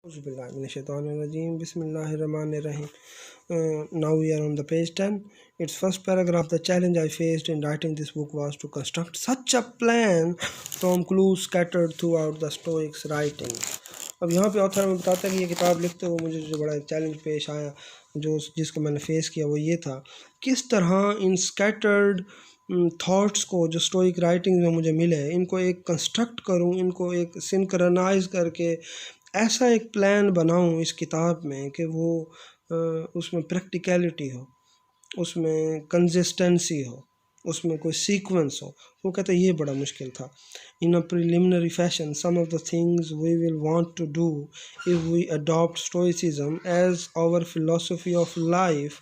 Bismillahirrahmanirrahim. Now we are on the page 10. Its first paragraph: the challenge I faced in writing this book was to construct such a plan from clues scattered throughout the Stoics' writing. अब यहाँ पे author में बताता है कि ये किताब लिखते हुए मुझे जो बड़ा चैलेंज पेश आया, जिसको मैंने फेस किया, वो ये था किस तरह इन स्कैटर्ड थॉट्स को जो स्टोइक राइटिंग में मुझे मिले, इनको एक कंस्ट्रक्ट करूँ, इनको एक सिंक्रनाइज करके ऐसा एक प्लान बनाऊं इस किताब में कि वो उसमें प्रैक्टिकलिटी हो, उसमें कंसिस्टेंसी हो, उसमें कोई सीक्वेंस हो। वो कहते हैं ये बड़ा मुश्किल था। In a preliminary fashion some of the things we will want to do if we adopt stoicism as our philosophy of life.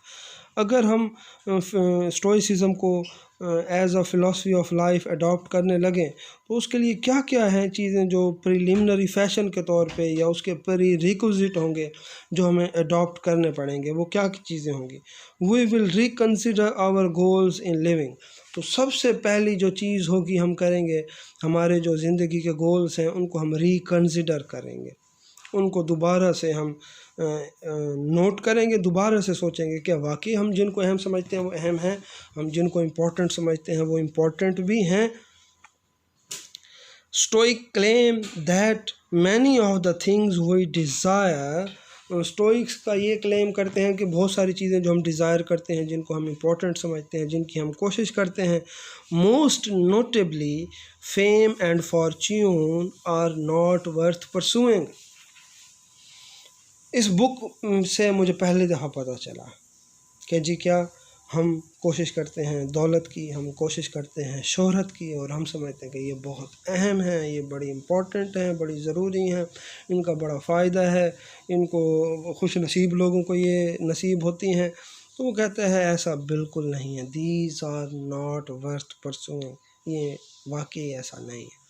अगर हम स्टोइसिज्म को as a philosophy of life adopt करने लगें तो उसके लिए क्या क्या हैं चीज़ें जो प्रिलिमिनरी फैशन के तौर पे या उसके प्री रिक्विजिट होंगे जो हमें अडॉप्ट करने पड़ेंगे, वो क्या चीज़ें होंगी। We will reconsider our goals in living. तो सबसे पहली जो चीज़ होगी हम करेंगे, हमारे जो ज़िंदगी के गोल्स हैं उनको हम रिकन्सिडर करेंगे, उनको दोबारा से हम नोट करेंगे, दोबारा से सोचेंगे कि वाकई हम जिनको अहम समझते हैं वो अहम हैं, हम जिनको इम्पोर्टेंट समझते हैं वो इम्पोर्टेंट भी हैं। Stoic claim that many of the things we desire, stoics का ये क्लेम करते हैं कि बहुत सारी चीज़ें जो हम डिज़ायर करते हैं, जिनको हम इम्पोर्टेंट समझते हैं, जिनकी हम कोशिश करते हैं, most notably fame and fortune are not worth pursuing. इस बुक से मुझे पहली दफ़ा पता चला कि जी क्या हम कोशिश करते हैं दौलत की, हम कोशिश करते हैं शोहरत की, और हम समझते हैं कि ये बहुत अहम है, ये बड़ी इम्पोर्टेंट हैं, बड़ी ज़रूरी हैं, इनका बड़ा फ़ायदा है, इनको खुश नसीब लोगों को ये नसीब होती हैं। तो वो कहते हैं ऐसा बिल्कुल नहीं है, these are not worth pursuing, ये वाकई ऐसा नहीं है।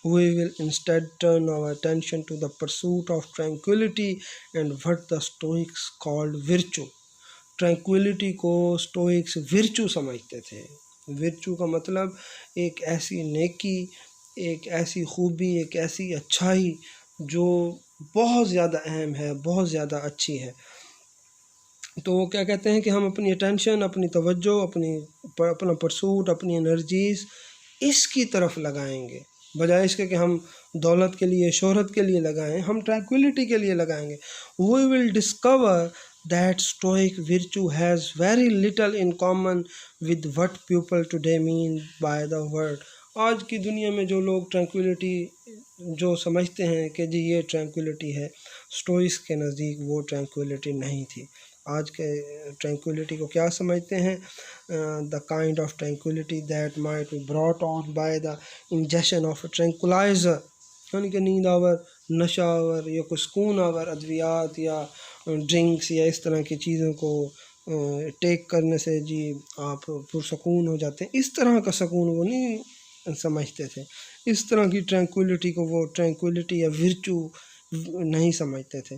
We will instead turn our attention to the pursuit of tranquility and what the Stoics called virtue. Tranquillity को स्टोइक्स विर्चू समझते थे। विर्चू का मतलब एक ऐसी नेकी, एक ऐसी खूबी, एक ऐसी अच्छाई जो बहुत ज़्यादा अहम है, बहुत ज़्यादा अच्छी है। तो वो क्या कहते हैं कि हम अपनी अटेंशन, अपनी तवज्जो, अपना परसूट, अपनी एनर्जीज़ इसकी तरफ लगाएंगे, बजाय इसके कि हम दौलत के लिए, शोहरत के लिए लगाएं, हम ट्रैंक्विलिटी के लिए लगाएंगे। We will discover that stoic virtue has very little in common with what people today mean by the word. आज की दुनिया में जो लोग ट्रैंक्विलिटी जो समझते हैं कि जी ये ट्रैंक्विलिटी है, स्टोइक्स के नज़दीक वो ट्रैंक्विलिटी नहीं थी। आज के ट्रैंक्विलिटी को क्या समझते हैं? The kind of tranquillity that might be brought on by the injection of tranquilliser, यानी कि नींद आवर, नशा आवर या कोई सुकून आवर अद्वियात या ड्रिंक्स या इस तरह की चीज़ों को टेक करने से जी आप पुरसकून हो जाते हैं। इस तरह का सुकून वो नहीं समझते थे, इस तरह की ट्रैंक्विलिटी को वो ट्रैंक्विलिटी या विर्चू नहीं समझते थे।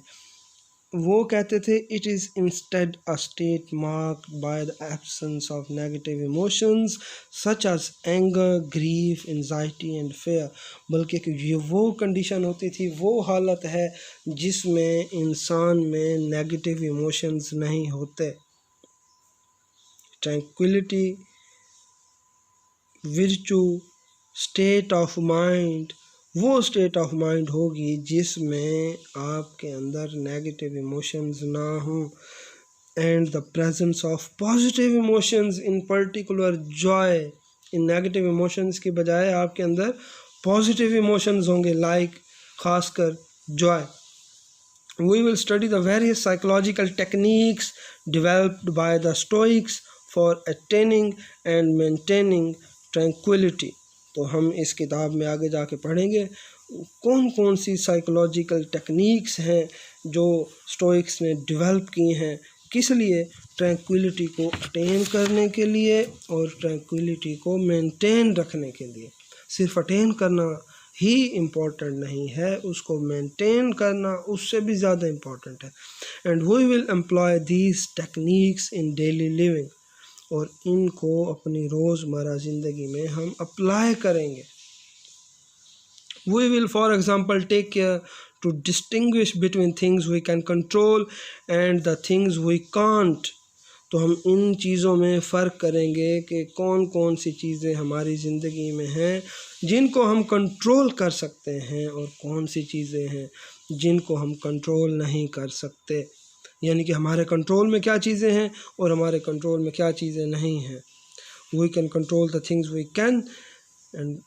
वो कहते थे it is instead a state marked by the absence of negative emotions such as anger, grief, anxiety and fear. बल्कि ये वो कंडीशन होती थी, वो हालत है जिसमें इंसान में नेगेटिव इमोशंस नहीं होते। ट्रैंक्विलिटी, विर्चू, स्टेट ऑफ माइंड वो स्टेट ऑफ माइंड होगी जिसमें आपके अंदर नेगेटिव इमोशंस ना हों, and the presence of positive emotions, in particular Joy. In negative emotions की बजाय आपके अंदर पॉजिटिव इमोशंस होंगे, लाइक खासकर Joy. We will study the various psychological techniques developed by the Stoics for attaining and maintaining tranquility. तो हम इस किताब में आगे जाके पढ़ेंगे कौन कौन सी साइकोलॉजिकल टेक्निक्स हैं जो स्टोइक्स ने डेवलप की हैं, किस लिए? ट्रैंक्विलिटी को अटेन करने के लिए और ट्रैंक्विलिटी को मेंटेन रखने के लिए। सिर्फ अटेन करना ही इम्पोर्टेंट नहीं है, उसको मेंटेन करना उससे भी ज़्यादा इम्पोर्टेंट है। And we will employ these techniques in daily living, और इनको अपनी रोज़मर्रा ज़िंदगी में हम अप्लाई करेंगे। We will for example take care to distinguish between things we can control and the things we can't. तो हम इन चीज़ों में फ़र्क करेंगे कि कौन कौन सी चीज़ें हमारी ज़िंदगी में हैं जिनको हम कंट्रोल कर सकते हैं और कौन सी चीज़ें हैं जिनको हम कंट्रोल नहीं कर सकते। यानी कि हमारे कंट्रोल में क्या चीज़ें हैं और हमारे कंट्रोल में क्या चीज़ें नहीं हैं। We can control the things we can and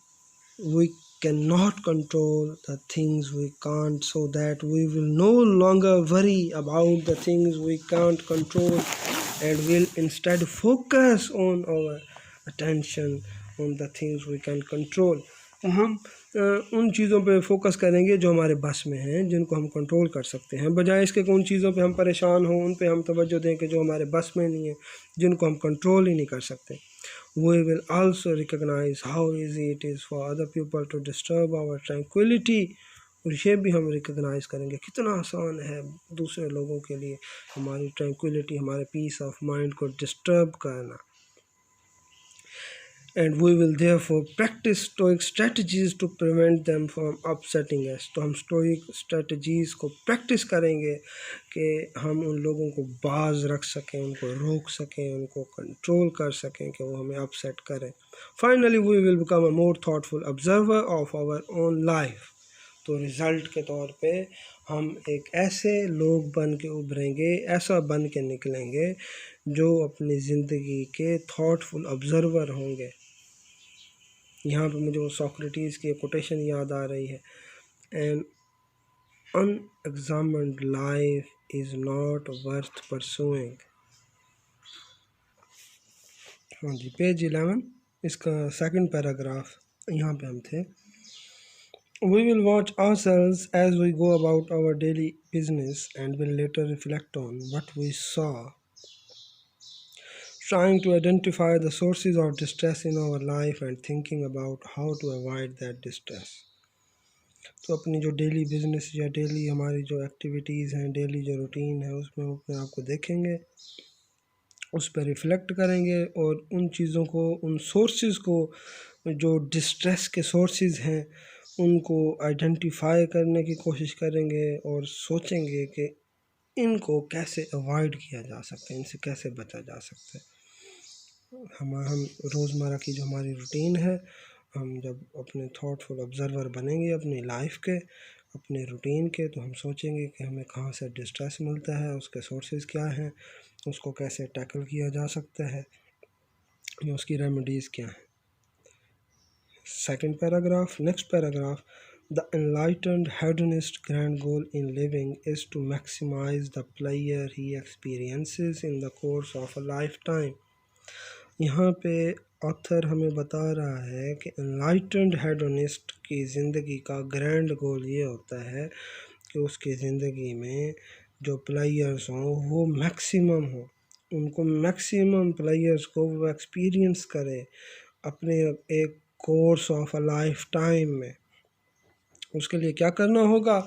we cannot control the things we can't, so that we will no longer worry about the things we can't control and will instead focus on our attention on the things we can control. तो हम उन चीज़ों पे focus करेंगे जो हमारे बस में हैं, जिनको हम कंट्रोल कर सकते हैं, बजाय इसके कि उन चीज़ों पे हम परेशान हों, उन पे हम तवज्जो दें कि जो हमारे बस में नहीं है, जिनको हम कंट्रोल ही नहीं कर सकते। We will also recognize how easy it is for other people to disturb our tranquility. और ये भी हम रिकग्नाइज़ करेंगे कितना आसान है दूसरे लोगों के लिए हमारी ट्रैंक्विलिटी, हमारे पीस ऑफ माइंड को डिस्टर्ब करना। And we will therefore practice stoic strategies to prevent them from upsetting us. तो हम stoic strategies को practice करेंगे कि हम उन लोगों को बाज रख सकें, उनको रोक सकें, उनको कंट्रोल कर सकें कि वो हमें upset करें। Finally, we will become a more thoughtful observer of our own life. तो रिज़ल्ट के तौर पे हम एक ऐसे लोग बन के उभरेंगे, ऐसा बन के निकलेंगे जो अपनी ज़िंदगी के थॉटफुल ऑब्ज़र्वर होंगे। यहाँ पे मुझे वो सोक्रेटिस की कोटेशन याद आ रही है, an unexamined life is not worth pursuing. हाँ जी, पेज 11 इसका सेकंड पैराग्राफ, यहाँ पे हम थे। We will watch ourselves as we go about our daily business and will later reflect on what we saw, trying to identify the sources of distress in our life and thinking about how to avoid that distress. तो अपनी जो daily business या daily हमारी जो activities हैं, daily जो routine है, उसमें हम अपने आप को देखेंगे, उस पर रिफ़्लेक्ट करेंगे और उन चीज़ों को, उन सोर्सेज़ को, जो डिस्ट्रेस के सोर्सेज़ हैं, उनको आइडेंटिफाई करने की कोशिश करेंगे और सोचेंगे कि इनको कैसे अवॉइड किया जा सकता है, इनसे कैसे बचा जा सकता है। हम रोज़मर्रा की जो हमारी रूटीन है, हम जब अपने थॉटफुल ऑब्ज़र्वर बनेंगे अपनी लाइफ के, अपने रूटीन के, तो हम सोचेंगे कि हमें कहाँ से डिस्ट्रेस मिलता है, उसके सोर्सेज़ क्या हैं, उसको कैसे टैकल किया जा सकता है या उसकी रेमेडीज़ क्या हैं। Second paragraph, next paragraph, the enlightened hedonist grand goal in living is to maximise the pleasure he experiences in the course of a life time. यहाँ पे ऑथर हमें बता रहा है कि एनलाइटेंड हेडोनिस्ट की ज़िंदगी का ग्रैंड गोल ये होता है कि उसकी ज़िंदगी में जो प्लेयर्स हों वो मैक्सिमम हो, उनको मैक्सिमम प्लेयर्स को वो एक्सपीरियंस करे अपने एक course of a life time में। उसके लिए क्या करना होगा?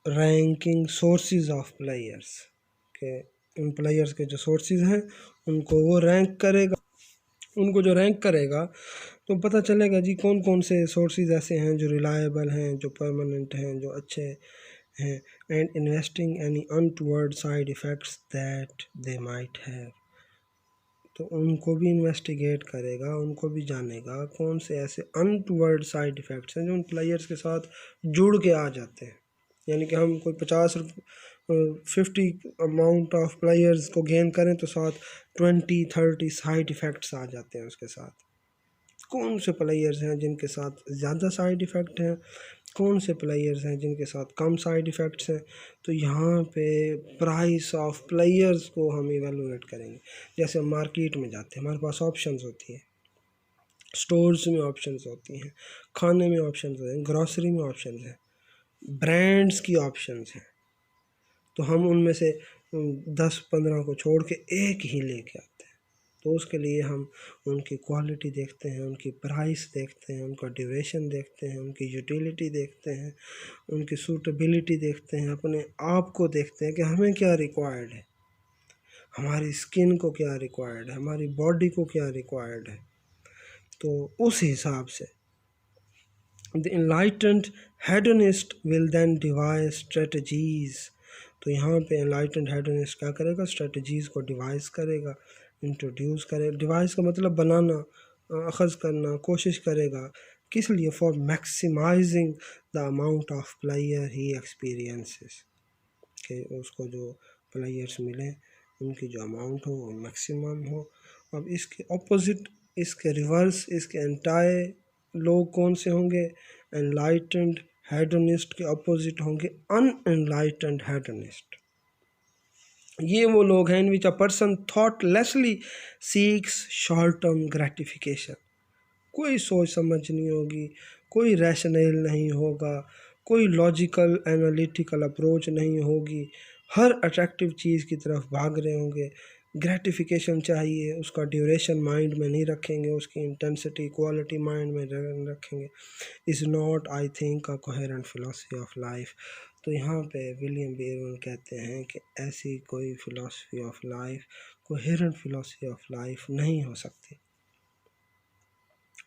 रैंकिंग सोर्सेज ऑफ प्लेयर्स के, उन प्लेयर्स के जो सोर्सेज हैं उनको वो रैंक करेगा। उनको जो रैंक करेगा तो पता चलेगा जी कौन कौन से सोर्सेज ऐसे हैं जो रिलायबल हैं, जो परमानेंट हैं, जो अच्छे हैं, and investing any untoward side effects that they might have. तो उनको भी इन्वेस्टिगेट करेगा, उनको भी जानेगा कौन से ऐसे अनटूवर्ड साइड इफ़ेक्ट्स हैं जो उन प्लेयर्स के साथ जुड़ के आ जाते हैं। यानी कि हम कोई 50 अमाउंट ऑफ प्लेयर्स को गेन करें तो साथ 20-30 साइड इफ़ेक्ट्स आ जाते हैं उसके साथ। कौन से प्लेयर्स हैं जिनके साथ ज़्यादा साइड इफ़ेक्ट हैं, कौन से प्लेयर्स हैं जिनके साथ कम साइड इफ़ेक्ट्स हैं। तो यहाँ पे प्राइस ऑफ प्लेयर्स को हम इवेलुएट करेंगे। जैसे मार्केट में जाते हैं, हमारे पास ऑप्शंस होती हैं, स्टोर्स में ऑप्शंस होती हैं, खाने में ऑप्शंस होते हैं, ग्रॉसरी में ऑप्शंस हैं, ब्रांड्स की ऑप्शंस हैं। तो हम उनमें से 10-15 को छोड़ के एक ही लेके आते हैं। तो उसके लिए हम उनकी क्वालिटी देखते हैं, उनकी प्राइस देखते हैं, उनका ड्यूरेशन देखते हैं, उनकी यूटिलिटी देखते हैं, उनकी सूटेबिलिटी देखते हैं, अपने आप को देखते हैं कि हमें क्या रिक्वायर्ड है, हमारी स्किन को क्या रिक्वायर्ड है, हमारी बॉडी को क्या रिक्वायर्ड है। तो उस हिसाब से the enlightened hedonist will then devise strategies। तो यहाँ पे enlightened hedonist क्या करेगा, strategies को डिवाइस करेगा, इंट्रोड्यूस करे। डिवाइस का मतलब बनाना, अखज़ करना, कोशिश करेगा। किस लिए? For maximising the amount of pleasure he experiences, कि उसको जो प्लेयर्स मिले उनकी जो अमाउंट हो वो मैक्सिमम हो। अब इसके ऑपोजिट, इसके रिवर्स, इसके एंटायर लोग कौन से होंगे? एनलाइटेंड हेडोनिस्ट के अपोजिट होंगे अनएनलाइटेंड हेडोनिस्ट। ये वो लोग हैं in which a person thoughtlessly seeks short term gratification. कोई सोच समझ नहीं होगी, कोई रैशनल नहीं होगा, कोई लॉजिकल एनालिटिकल अप्रोच नहीं होगी, हर अट्रैक्टिव चीज़ की तरफ भाग रहे होंगे। ग्रेटिफिकेशन चाहिए, उसका ड्यूरेशन माइंड में नहीं रखेंगे, उसकी इंटेंसिटी क्वालिटी माइंड में रखेंगे। Is not I think a coherent philosophy of life. तो यहाँ पे विलियम बेरवन कहते हैं कि ऐसी कोई philosophy of life, coherent philosophy of life नहीं हो सकती।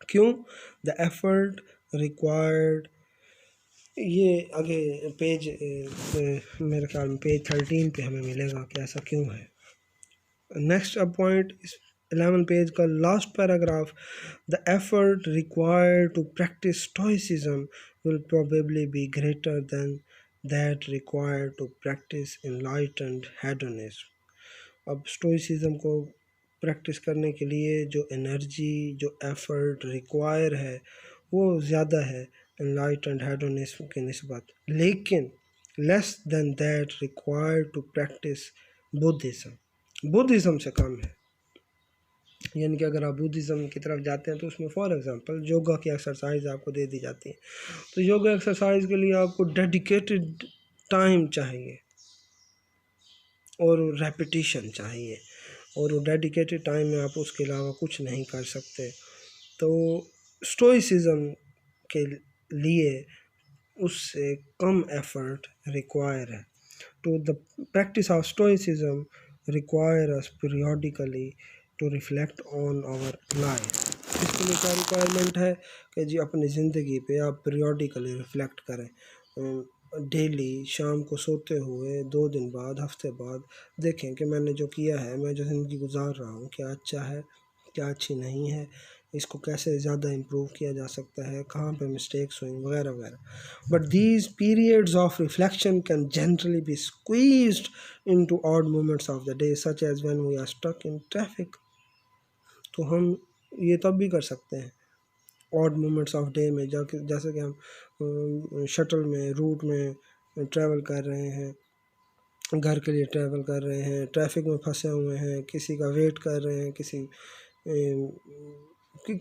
क्यों? द एफर्ट रिक्वायर्ड, ये आगे पेज मेरे ख्याल में पेज 13 पे हमें मिलेगा कि ऐसा क्यों है। नेक्स्ट अब पॉइंट इस 11 पेज का last paragraph, the effort required to practise stoicism will probably be greater than that required to practise enlightened hedonism. अब स्टोइसिज्म को प्रैक्टिस करने के लिए जो एनर्जी, जो एफर्ट रिक्वायर है वो ज़्यादा है एनलाइटेंड हेडोनिज्म की निस्बत, लेकिन less than that required to practise Buddhism, Buddhism से कम है। यानी कि अगर आप बुद्धिज़्म की तरफ जाते हैं तो उसमें फॉर एग्जांपल योगा की एक्सरसाइज आपको दे दी जाती है। तो योगा एक्सरसाइज के लिए आपको डेडिकेटेड टाइम चाहिए और रेपिटेशन चाहिए, और वो डेडिकेटेड टाइम में आप उसके अलावा कुछ नहीं कर सकते। तो स्टोइसिज्म के लिए उससे कम एफर्ट रिक्वायर है। To the practice of stoicism require us periodically to reflect on our life. इसके लिए क्या रिक्वायरमेंट है कि जी अपनी ज़िंदगी पे आप पीरियोडिकली रिफ्लेक्ट करें, डेली शाम को सोते हुए 2 दिन बाद, हफ्ते बाद देखें कि मैंने जो किया है, मैं जो ज़िंदगी गुजार रहा हूँ, क्या अच्छा है, क्या अच्छी नहीं है, इसको कैसे ज़्यादा इम्प्रूव किया जा सकता है, कहाँ पे मिस्टेक्स हुई, वगैरह वगैरह। But these periods of reflection can generally be squeezed into odd moments of the day such as when we are stuck in traffic. तो हम ये तब भी कर सकते हैं ऑड मोमेंट्स ऑफ डे में, जाके जैसे कि हम शटल में, रूट में ट्रैवल कर रहे हैं, घर के लिए ट्रैवल कर रहे हैं, ट्रैफिक में फंसे हुए हैं, किसी का वेट कर रहे हैं, किसी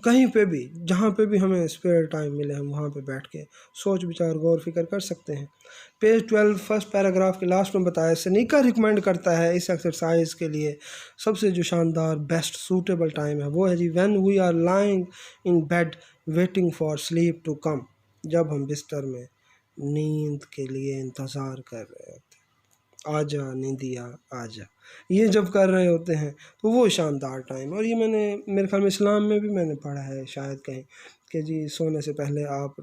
कहीं पे भी, जहाँ पे भी हमें स्पेयर टाइम मिले हम वहाँ पे बैठ के सोच विचार गौर फिक्र कर सकते हैं। पेज 12 फर्स्ट पैराग्राफ के लास्ट में बताया, सनीका रिकमेंड करता है इस एक्सरसाइज के लिए सबसे जो शानदार बेस्ट सूटेबल टाइम है वो है जी when we are lying in bed waiting for sleep to come. जब हम बिस्तर में नींद के लिए इंतज़ार कर रहे होते हैं, आजा नींदिया आजा, ये जब कर रहे होते हैं तो वो शानदार टाइम। और ये मैंने मेरे ख्याल में इस्लाम में भी मैंने पढ़ा है शायद कहीं कि जी सोने से पहले आप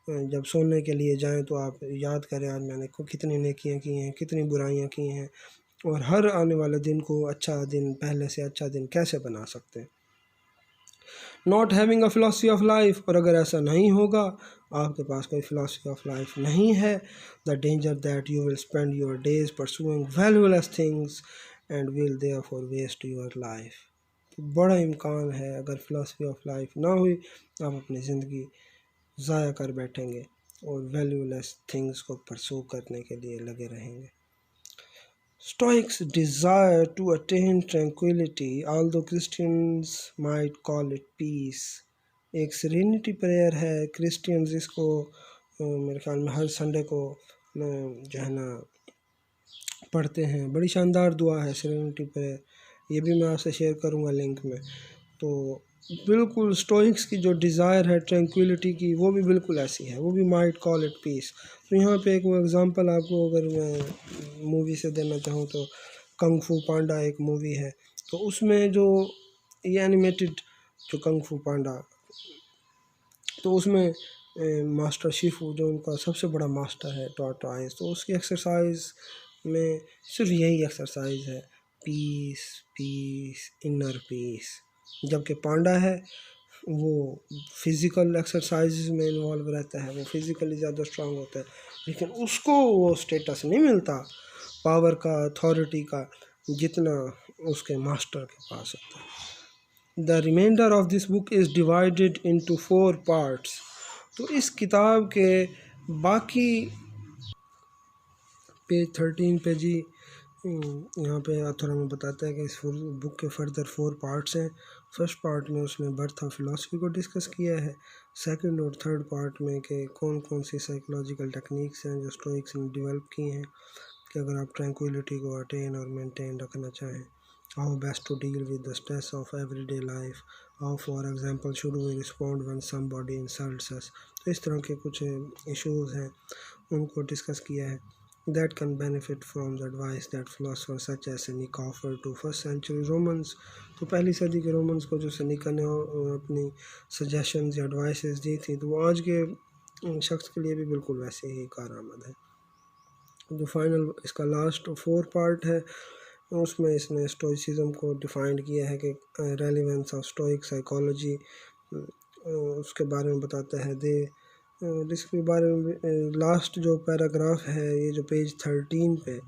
जब सोने के लिए जाएं तो आप याद करें आज मैंने कितनी नेकियां की हैं, कितनी बुराइयां की हैं, और हर आने वाले दिन को अच्छा दिन, पहले से अच्छा दिन कैसे बना सकते हैं। Not having a philosophy of life, और अगर ऐसा नहीं होगा, आपके पास कोई फिलॉसफी ऑफ लाइफ नहीं है, the danger that you will spend your days pursuing valueless things and will therefore waste your life. तो बड़ा इम्कान है अगर फिलॉसफी ऑफ लाइफ ना हुई आप अपनी ज़िंदगी ज़ाया कर बैठेंगे और वैल्यूलेस थिंग्स को परसू करने के लिए लगे रहेंगे। Stoics desire to attain tranquility, although Christians might call it peace। एक सेरेनिटी प्रेयर है, क्रिश्चियंस इसको मेरे ख्याल में हर संडे को जो है ना पढ़ते हैं। बड़ी शानदार दुआ है सेरेनिटी प्रेयर, ये भी मैं आपसे शेयर करूँगा लिंक में। तो बिल्कुल स्टोइक्स की जो डिज़ायर है ट्रैंक्विलिटी की वो भी बिल्कुल ऐसी है, वो भी माइट कॉल इट पीस। तो यहाँ पे एक वो एग्ज़ाम्पल आपको अगर मैं मूवी से देना चाहूँ तो कंग फू पांडा एक मूवी है, तो उसमें जो ये एनिमेटेड जो कंग फू पांडा, तो उसमें मास्टर शिफू जो उनका सबसे बड़ा मास्टर है टॉर्टॉइस, तो उसकी एक्सरसाइज में सिर्फ यही एक्सरसाइज है, पीस पीस इनर पीस। जबकि पांडा है वो फिज़िकल एक्सरसाइज में इन्वॉल्व रहता है, वो फिज़िकली ज़्यादा स्ट्रांग होता है, लेकिन उसको वो स्टेटस नहीं मिलता पावर का, अथॉरिटी का, जितना उसके मास्टर के पास होता है। The reminder of this book is divided into 4 parts. तो इस किताब के बाकी पेज 13 पे जी यहाँ पे ऑथर हमें बताता है कि इस बुक के फर्दर 4 पार्ट्स हैं। फर्स्ट पार्ट में उसने बर्थ ऑफ फिलॉसफी को डिस्कस किया है। सेकंड और थर्ड पार्ट में कि कौन कौन सी साइकोलॉजिकल टेक्निक्स हैं जो स्टोइक्स ने डेवलप की हैं कि अगर आप ट्रैंक्विलिटी को अटेन और मेंटेन रखना चाहें। How best to deal with the stress of everyday life, how for example should we respond when somebody insults us. तो इस तरह के कुछ इश्यूज़ हैं उनको डिस्कस किया है। that can benefit from the advice that philosophers such as Seneca offered to first century Romans। तो पहली सदी के रोमन्स को जो सेनेका ने अपनी सजेशंस या एडवाइसेस दी थी, तो वो आज के शख्स के लिए भी बिल्कुल वैसे ही कारआमद है। जो फाइनल इसका लास्ट 4 पार्ट है उसमें इसने स्टोइसिज्म को डिफाइंड किया है कि रेलिवेंस ऑफ स्टोइक साइकोलॉजी, उसके बारे में बताता है। इसके बारे में लास्ट जो पैराग्राफ है ये जो पेज 13 पे,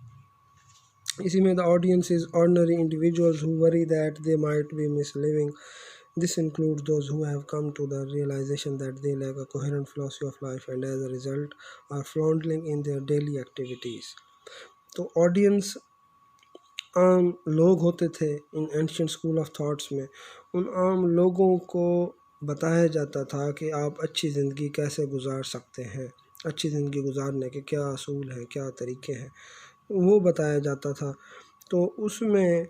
इसी में the audience is ordinary individuals who worry that they might be misliving. This includes those who have come to the realization that they lack a coherent philosophy of life and as a result are floundering in their daily activities. तो audience आम लोग होते थे in ancient school of thoughts में। उन आम लोगों को बताया जाता था कि आप अच्छी ज़िंदगी कैसे गुजार सकते हैं, अच्छी ज़िंदगी गुजारने के क्या असूल हैं, क्या तरीके हैं, वो बताया जाता था। तो उसमें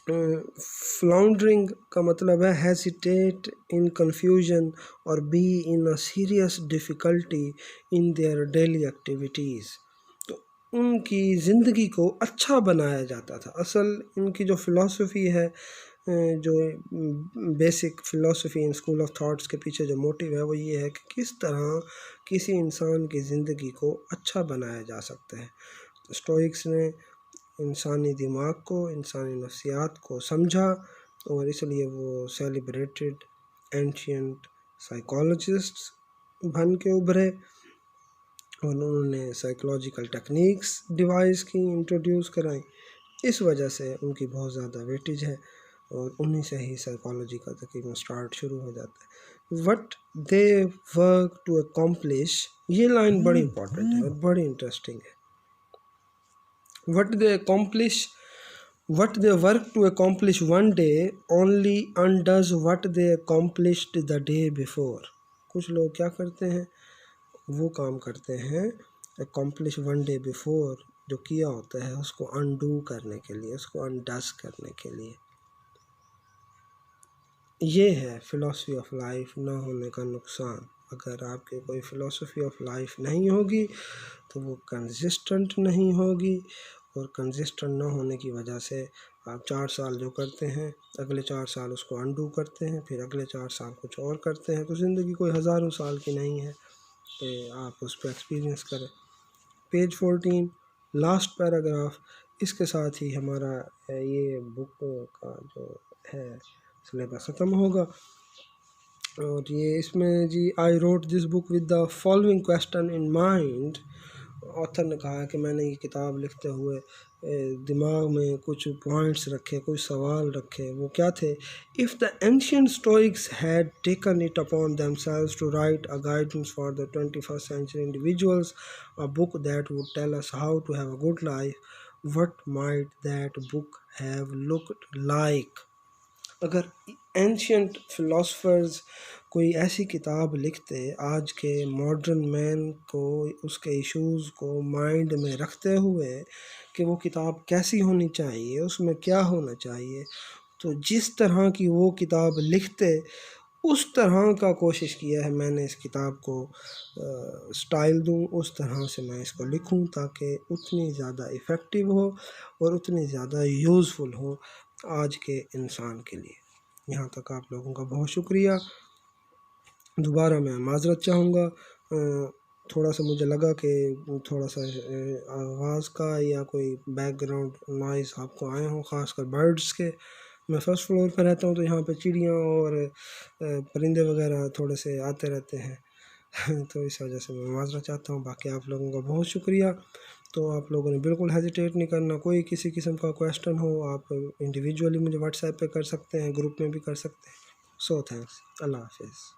फ्लाउंडरिंग का मतलब है हेसिटेट इन कन्फ्यूजन और be in a serious difficulty in their daily activities. तो उनकी ज़िंदगी को अच्छा बनाया जाता था। असल इनकी जो फ़िलॉसफी है, जो basic philosophy in school of thoughts के पीछे जो मोटिव है वो ये है कि किस तरह किसी इंसान की ज़िंदगी को अच्छा बनाया जा सकता है। स्टोइक्स ने इंसानी दिमाग को, इंसानी नफ्सियात को समझा और इसलिए वो सेलिब्रेटेड एंशिएंट साइकोलॉजिस्ट्स बन के उभरे और उन्होंने साइकोलॉजिकल टेक्निक्स डिवाइस की इंट्रोड्यूस कराई। इस वजह से उनकी बहुत ज़्यादा वेटेज है और उन्हीं से ही साइकोलॉजी का तकरीबन स्टार्ट शुरू हो जाता है। What they work to accomplish, ये लाइन बड़ी इंपॉर्टेंट है और बड़ी इंटरेस्टिंग है। What they accomplish, what they work to accomplish one day only undoes what they accomplished the day before। कुछ लोग क्या करते हैं, वो काम करते हैं accomplish one day before, जो किया होता है उसको undo करने के लिए, उसको undoes करने के लिए। ये है फ़िलॉसफी ऑफ लाइफ ना होने का नुकसान। अगर आपके कोई फ़िलॉसफी ऑफ लाइफ नहीं होगी तो वो कंसिस्टेंट नहीं होगी, और कंसिस्टेंट ना होने की वजह से आप 4 साल जो करते हैं अगले 4 साल उसको अनडू करते हैं, फिर अगले 4 साल कुछ और करते हैं। तो ज़िंदगी कोई हज़ारों साल की नहीं है कि आप उस पर एक्सपीरियंस करें। पेज 14 लास्ट पैराग्राफ, इसके साथ ही हमारा ये बुक का जो है सिलेबस ख़त्म होगा। और ये इसमें जी I wrote this book with the following question in mind. Author ने कहा कि मैंने ये किताब लिखते हुए दिमाग में कुछ पॉइंट्स रखे, कुछ सवाल रखे। वो क्या थे? If the ancient stoics had taken it upon themselves to write a guidance for the 21st century individuals, a book that would tell us how to have a good life, what might that book have looked like. अगर ancient philosophers कोई ऐसी किताब लिखते आज के modern man को उसके issues को माइंड में रखते हुए कि वो किताब कैसी होनी चाहिए, उसमें क्या होना चाहिए, तो जिस तरह की वो किताब लिखते उस तरह का कोशिश किया है मैंने इस किताब को स्टाइल दूं, उस तरह से मैं इसको लिखूं ताकि उतनी ज़्यादा इफ़ेक्टिव हो और उतनी ज़्यादा यूज़फुल हो आज के इंसान के लिए। यहाँ तक आप लोगों का बहुत शुक्रिया। दोबारा मैं माज़रत चाहूँगा। थोड़ा सा मुझे लगा कि थोड़ा सा आवाज़ का या कोई बैकग्राउंड नॉइज़ आपको आए हों, ख़ासकर बर्ड्स के। मैं फ़र्स्ट फ्लोर पर रहता हूँ तो यहाँ पे चिड़ियाँ और परिंदे वगैरह थोड़े से आते रहते हैं तो इस वजह से मैं माज़रत चाहता हूँ। बाकी आप लोगों का बहुत शुक्रिया। तो आप लोगों ने बिल्कुल हेजिटेट नहीं करना, कोई किसी किस्म का क्वेश्चन हो आप इंडिविजुअली मुझे व्हाट्सएप पे कर सकते हैं, ग्रुप में भी कर सकते हैं। सो थैंक्स, अल्लाह हाफ़िज़।